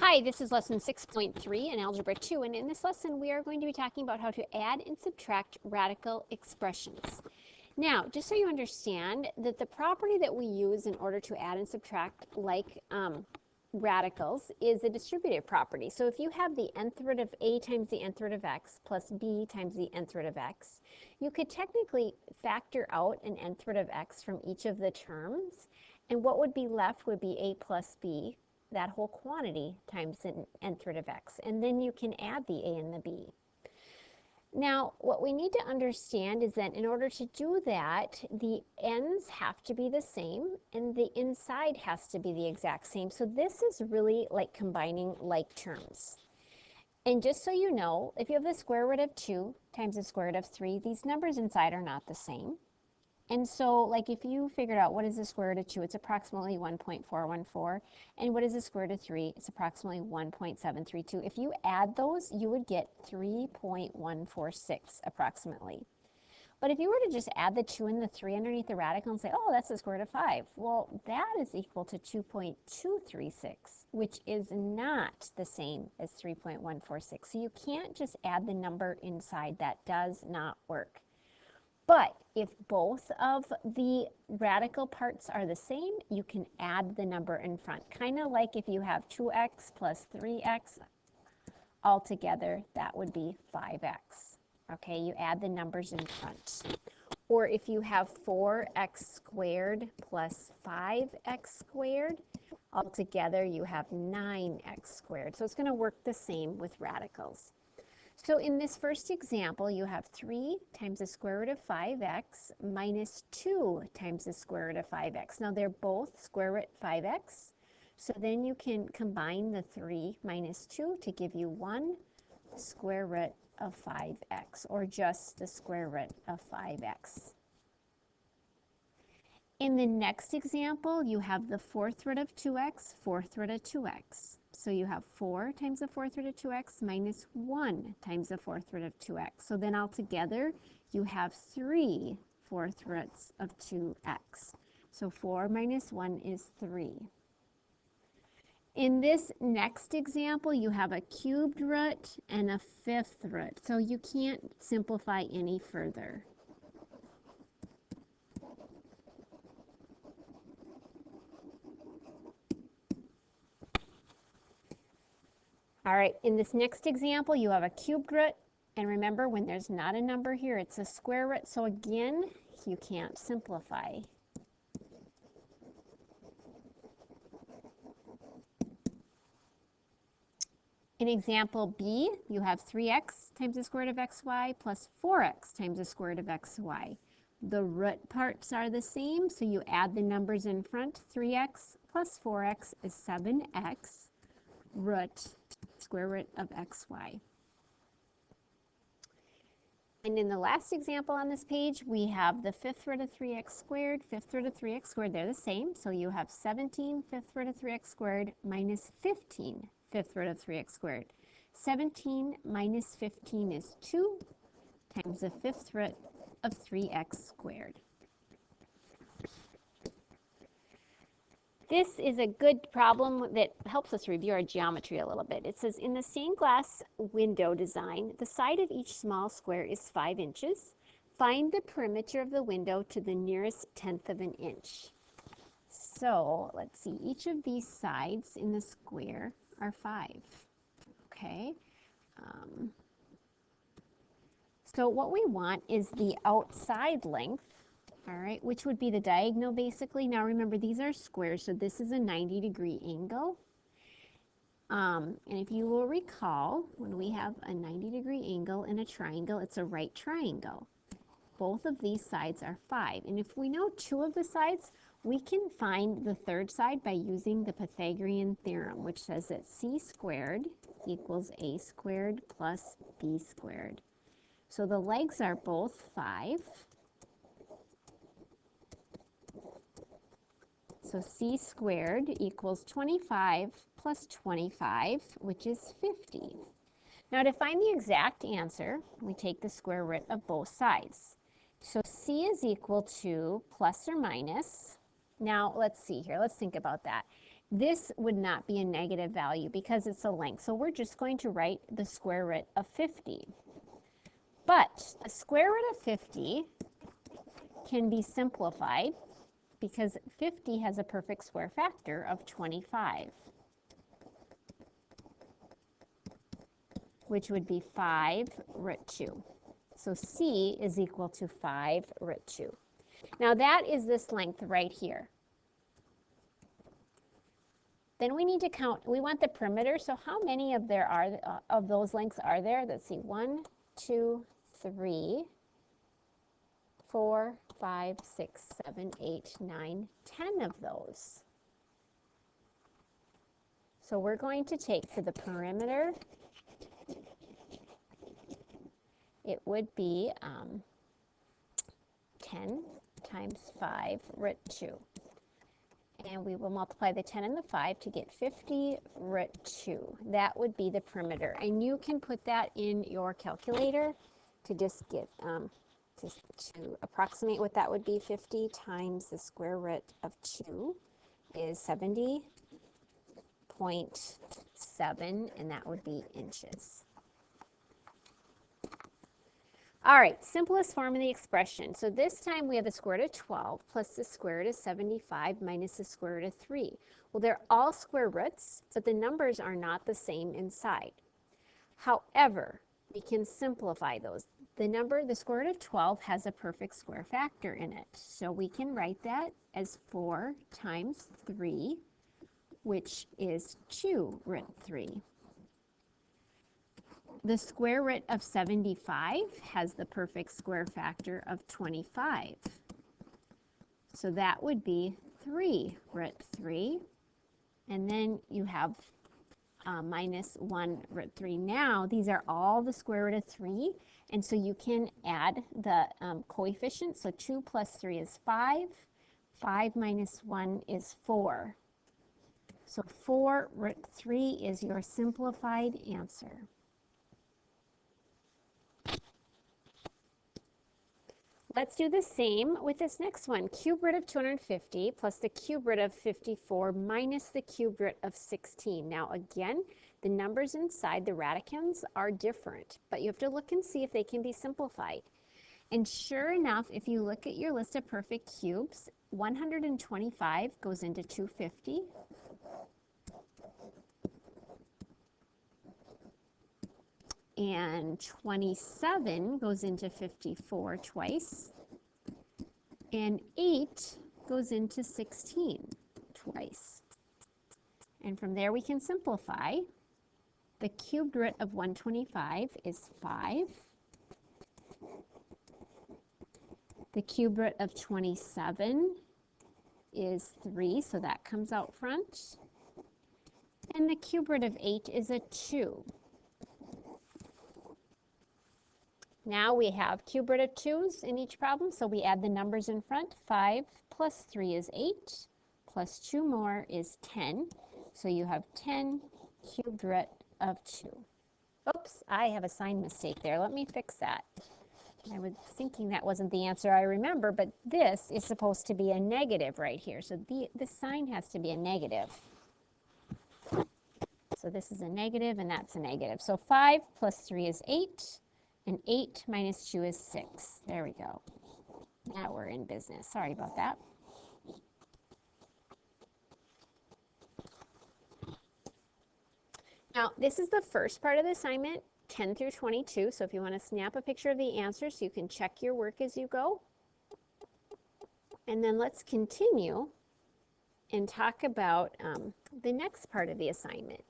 Hi, this is lesson 6.3 in Algebra 2, and in this lesson we are going to be talking about how to add and subtract radical expressions. Now, just so you understand that the property that we use in order to add and subtract radicals is a distributive property. So if you have the nth root of a times the nth root of x plus b times the nth root of x, you could technically factor out an nth root of x from each of the terms, and what would be left would be a plus b, that whole quantity, times the nth root of x, and then you can add the a and the b. Now, what we need to understand is that in order to do that, the ends have to be the same and the inside has to be the exact same. So this is really like combining like terms. And just so you know, if you have the square root of 2 times the square root of 3, these numbers inside are not the same. And so, like, if you figured out what is the square root of 2, it's approximately 1.414. And what is the square root of 3? It's approximately 1.732. If you add those, you would get 3.146 approximately. But if you were to just add the 2 and the 3 underneath the radical and say, oh, that's the square root of 5, well, that is equal to 2.236, which is not the same as 3.146. So you can't just add the number inside. That does not work. But if both of the radical parts are the same, you can add the number in front. Kind of like if you have 2x plus 3x altogether, that would be 5x. Okay, you add the numbers in front. Or if you have 4x squared plus 5x squared, altogether you have 9x squared. So it's going to work the same with radicals. So in this first example, you have 3 times the square root of 5x minus 2 times the square root of 5x. Now they're both square root 5x, so then you can combine the 3 minus 2 to give you 1 square root of 5x, or just the square root of 5x. In the next example, you have the fourth root of 2x, fourth root of 2x. So you have 4 times the fourth root of 2x minus 1 times the fourth root of 2x. So then altogether, you have 3 fourth roots of 2x. So 4 minus 1 is 3. In this next example, you have a cubed root and a fifth root. So you can't simplify any further. All right, in this next example, you have a cubed root, and remember, when there's not a number here, it's a square root, so again, you can't simplify. In example B, you have 3x times the square root of xy plus 4x times the square root of xy. The root parts are the same, so you add the numbers in front. 3x plus 4x is 7x root square root of xy. And in the last example on this page, we have the fifth root of 3x squared, fifth root of 3x squared. They're the same, so you have 17 fifth root of 3x squared minus 15 fifth root of 3x squared. 17 minus 15 is 2 times the fifth root of 3x squared. This is a good problem that helps us review our geometry a little bit. It says, in the stained glass window design, the side of each small square is 5 inches. Find the perimeter of the window to the nearest tenth of an inch. So let's see, each of these sides in the square are 5. Okay. So what we want is the outside length. All right, which would be the diagonal basically. Now remember, these are squares, so this is a 90-degree angle. And if you will recall, when we have a 90-degree angle in a triangle, it's a right triangle. Both of these sides are 5. And if we know 2 of the sides, we can find the third side by using the Pythagorean theorem, which says that c squared equals a squared plus b squared. So the legs are both 5. So c squared equals 25 plus 25, which is 50. Now to find the exact answer, we take the square root of both sides. So c is equal to plus or minus. Now let's see here, let's think about that. This would not be a negative value because it's a length. So we're just going to write the square root of 50. But the square root of 50 can be simplified because 50 has a perfect square factor of 25, which would be 5 root 2. So C is equal to 5 root 2. Now that is this length right here. Then we need to count, we want the perimeter, so how many of those lengths are there? Let's see, 1, 2, 3, 4, 5, 6, 7, 8, 9, 10 of those. So we're going to take for the perimeter, it would be 10 times 5 root 2. And we will multiply the 10 and the 5 to get 50 root 2. That would be the perimeter. And you can put that in your calculator to just get, to approximate what that would be. 50 times the square root of 2 is 70.7, and that would be inches. All right, simplest form of the expression. So this time we have the square root of 12 plus the square root of 75 minus the square root of 3. Well, they're all square roots, but the numbers are not the same inside. However, we can simplify those. The square root of 12 has a perfect square factor in it. So we can write that as 4 times 3, which is 2 root 3. The square root of 75 has the perfect square factor of 25. So that would be 3 root 3. And then you have minus 1 root 3. Now, these are all the square root of 3. And so you can add the coefficients. So 2 plus 3 is 5. 5 minus 1 is 4. So 4 root 3 is your simplified answer. Let's do the same with this next one. Cube root of 250 plus the cube root of 54 minus the cube root of 16. Now again, the numbers inside the radicands are different, but you have to look and see if they can be simplified. And sure enough, if you look at your list of perfect cubes, 125 goes into 250. And 27 goes into 54 twice. And 8 goes into 16 twice. And from there we can simplify. The cubed root of 125 is 5. The cube root of 27 is 3, so that comes out front. And the cube root of 8 is a 2. Now we have cube root of 2's in each problem, so we add the numbers in front. 5 plus 3 is 8, plus 2 more is 10. So you have 10 cubed root of 2. Oops, I have a sign mistake there. Let me fix that. I was thinking that wasn't the answer I remember, but this is supposed to be a negative right here. So the sign has to be a negative. So this is a negative and that's a negative. So 5 plus 3 is 8. And 8 minus 2 is 6. There we go. Now we're in business. Sorry about that. Now, this is the first part of the assignment, 10 through 22. So if you want to snap a picture of the answers, you can check your work as you go. And then let's continue and talk about the next part of the assignment.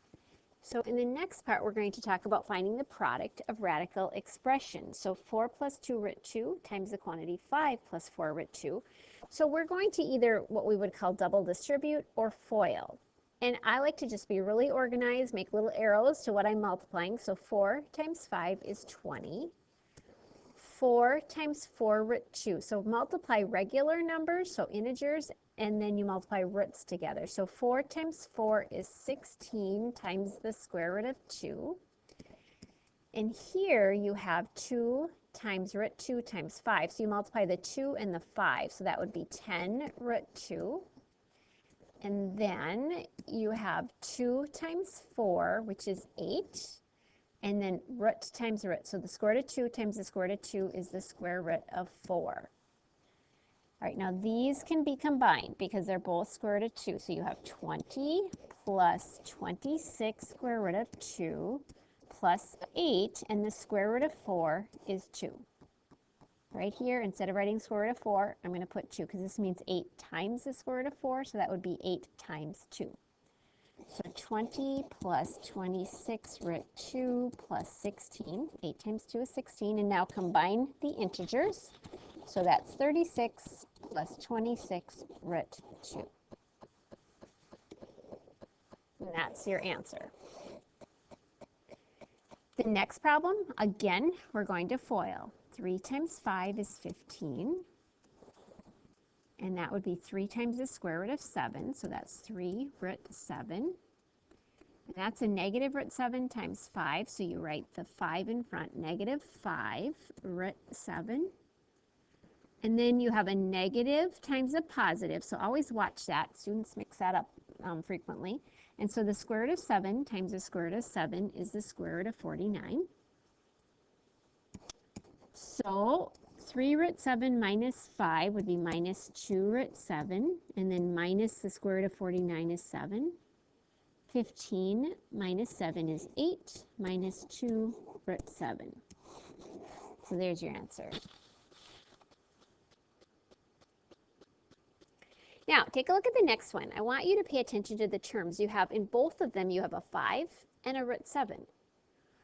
So in the next part, we're going to talk about finding the product of radical expressions. So 4 plus 2 root 2 times the quantity 5 plus 4 root 2. So we're going to either what we would call double distribute or FOIL. And I like to just be really organized, make little arrows to what I'm multiplying. So 4 times 5 is 20. 4 times 4 root 2. So multiply regular numbers, so integers, and then you multiply roots together. So 4 times 4 is 16 times the square root of 2. And here you have 2 times root 2 times 5. So you multiply the 2 and the 5. So that would be 10 root 2. And then you have 2 times 4, which is 8. And then root times root. So the square root of 2 times the square root of 2 is the square root of 4. All right, now these can be combined because they're both square root of 2. So you have 20 plus 26 square root of 2 plus 8, and the square root of 4 is 2. Right here, instead of writing square root of 4, I'm going to put 2 because this means 8 times the square root of 4, so that would be 8 times 2. So 20 plus 26 root 2 plus 16. 8 times 2 is 16. And now combine the integers. So that's 36 plus 26 root 2. And that's your answer. The next problem, again, we're going to FOIL. 3 times 5 is 15. And that would be 3 times the square root of 7. So that's 3 root 7. And that's a negative root 7 times 5. So you write the 5 in front. Negative 5 root 7. And then you have a negative times a positive. So always watch that. Students mix that up frequently. And so the square root of 7 times the square root of 7 is the square root of 49. So 3 root 7 minus 5 would be minus 2 root 7. And then minus the square root of 49 is 7. 15 minus 7 is 8. Minus 2 root 7. So there's your answer. Now, take a look at the next one. I want you to pay attention to the terms. You have, in both of them, you have a 5 and a root 7.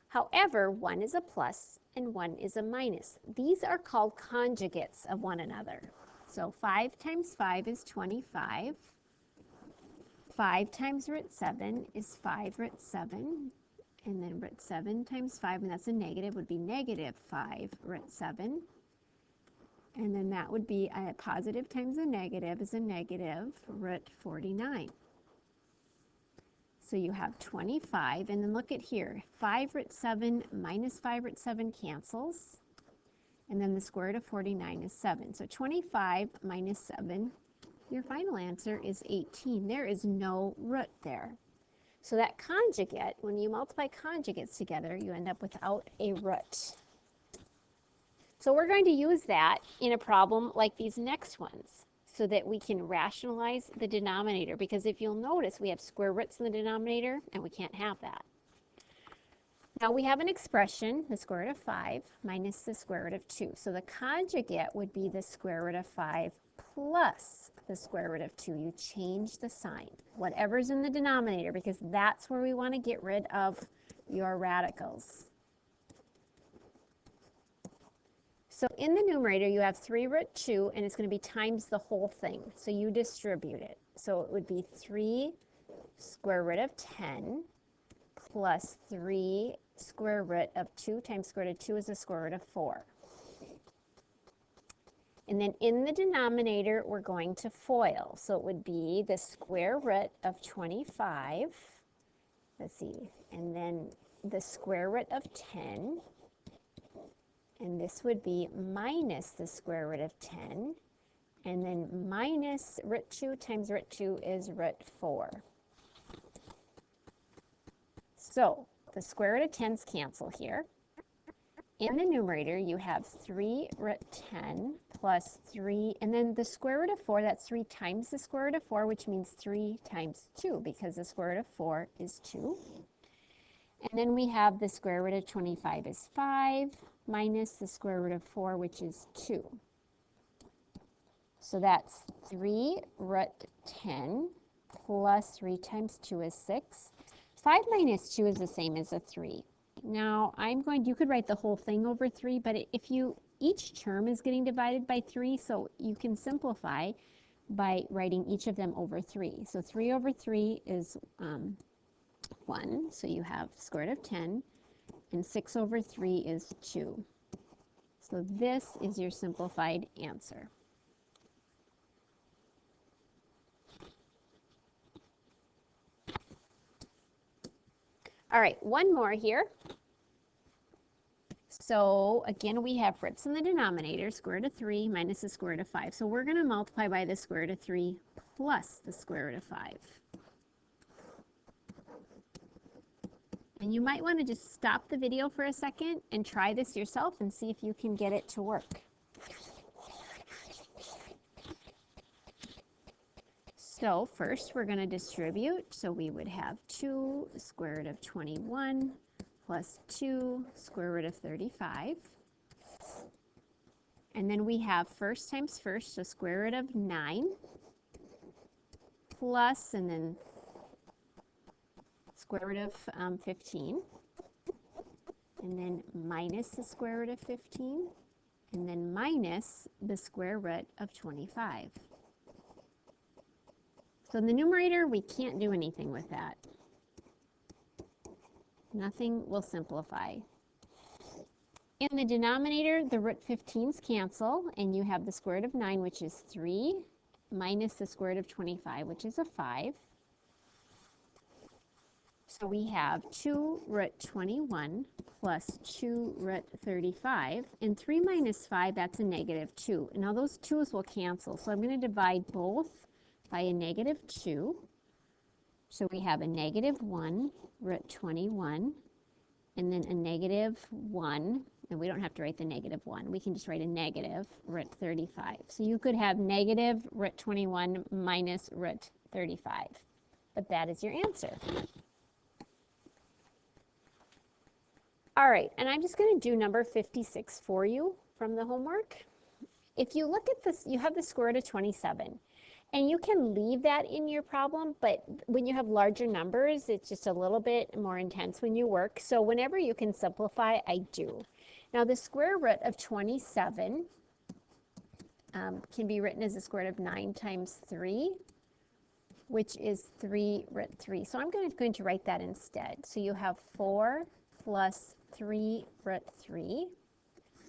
However, one is a plus and one is a minus. These are called conjugates of one another. So 5 times 5 is 25. 5 times root 7 is 5 root 7. And then root 7 times 5, and that's a negative, would be negative 5 root 7. And then that would be a positive times a negative is a negative root 49. So you have 25, and then look at here. 5 root 7 minus 5 root 7 cancels. And then the square root of 49 is 7. So 25 minus 7, your final answer is 18. There is no root there. So that conjugate, when you multiply conjugates together, you end up without a root. So we're going to use that in a problem like these next ones so that we can rationalize the denominator, because if you'll notice, we have square roots in the denominator and we can't have that. Now we have an expression, the square root of 5 minus the square root of 2. So the conjugate would be the square root of 5 plus the square root of 2. You change the sign, whatever's in the denominator, because that's where we want to get rid of your radicals. So in the numerator, you have 3 root 2, and it's going to be times the whole thing. So you distribute it. So it would be 3 square root of 10 plus 3 square root of 2 times square root of 2 is the square root of 4. And then in the denominator, we're going to FOIL. So it would be the square root of 25. Let's see. And then the square root of 10. And this would be minus the square root of 10. And then minus root 2 times root 2 is root 4. So the square root of 10's cancel here. In the numerator, you have 3 root 10 plus 3, and then the square root of 4, that's 3 times the square root of 4, which means 3 times 2, because the square root of 4 is 2. And then we have the square root of 25 is 5, minus the square root of 4, which is 2. So that's 3 root 10 plus 3 times 2 is 6. 5 minus 2 is the same as a 3. Now, you could write the whole thing over 3, but each term is getting divided by 3, so you can simplify by writing each of them over 3. So 3 over 3 is 1, so you have square root of 10, and 6 over 3 is 2. So this is your simplified answer. All right, one more here. So again, we have roots in the denominator, square root of 3 minus the square root of 5. So we're going to multiply by the square root of 3 plus the square root of 5. And you might want to just stop the video for a second and try this yourself and see if you can get it to work. So first we're going to distribute. So we would have 2 square root of 21 plus 2 square root of 35. And then we have first times first, so square root of 9 plus, and then square root of 15. And then minus the square root of 15. And then minus the square root of 25. So in the numerator, we can't do anything with that. Nothing will simplify. In the denominator, the root 15s cancel, and you have the square root of 9, which is 3, minus the square root of 25, which is a 5. So we have 2 root 21 plus 2 root 35, and 3 minus 5, that's a negative 2. Now those 2's will cancel, so I'm going to divide both by a negative 2. So we have a negative 1 root 21, and then a negative 1, and we don't have to write the negative 1. We can just write a negative root 35. So you could have negative root 21 minus root 35. But that is your answer. All right, and I'm just going to do number 56 for you from the homework. If you look at this, you have the square root of 27. And you can leave that in your problem, but when you have larger numbers, it's just a little bit more intense when you work. So whenever you can simplify, I do. Now the square root of 27 can be written as the square root of 9 times 3, which is 3 root 3. So I'm going to write that instead. So you have 4 plus 3 root 3.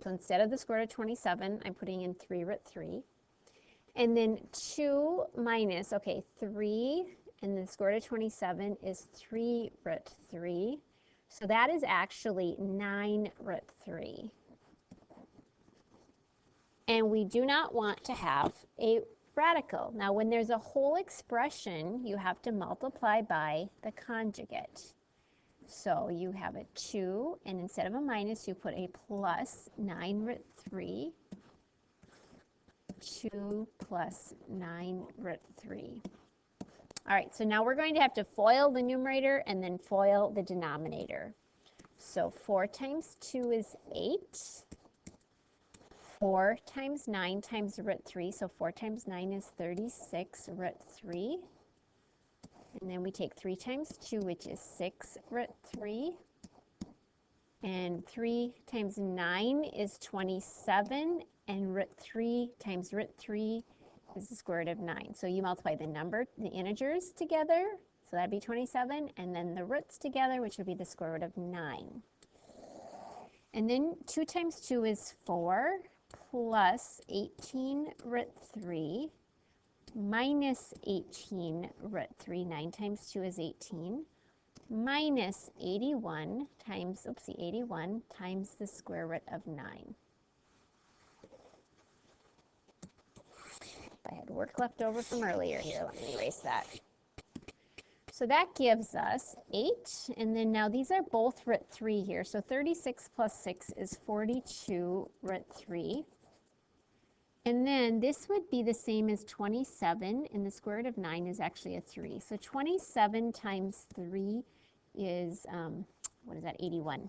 So instead of the square root of 27, I'm putting in 3 root 3. And then 2 minus, okay, 3, and the square root of 27 is 3 root 3. So that is actually 9 root 3. And we do not want to have a radical. Now, when there's a whole expression, you have to multiply by the conjugate. So you have a 2, and instead of a minus, you put a plus 9 root 3. 2 plus 9 root 3. All right, so now we're going to have to FOIL the numerator and then FOIL the denominator. So 4 times 2 is 8. 4 times 9 times root 3, so 4 times 9 is 36 root 3. And then we take 3 times 2, which is 6 root 3. And 3 times 9 is 27, and root 3 times root 3 is the square root of 9. So you multiply the integers together, so that'd be 27, and then the roots together, which would be the square root of 9. And then 2 times 2 is 4, plus 18 root 3, minus 18 root 3. 9 times 2 is 18. Minus 81 times, 81 times the square root of 9. I had work left over from earlier here. Let me erase that. So that gives us 8, and then now these are both root 3 here. So 36 plus 6 is 42 root 3. And then this would be the same as 27, and the square root of 9 is actually a 3. So 27 times 3 is, what is that, 81.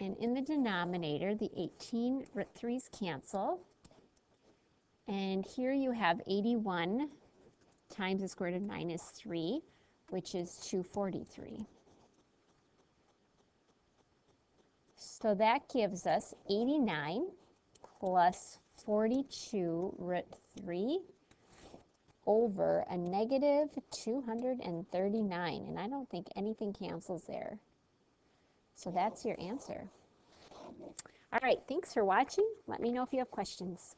And in the denominator, the 18 root 3's cancel. And here you have 81 times the square root of 9 is 3, which is 243. So that gives us 89 plus 42 root 3 over a negative 239. And I don't think anything cancels there. So that's your answer. All right, thanks for watching. Let me know if you have questions.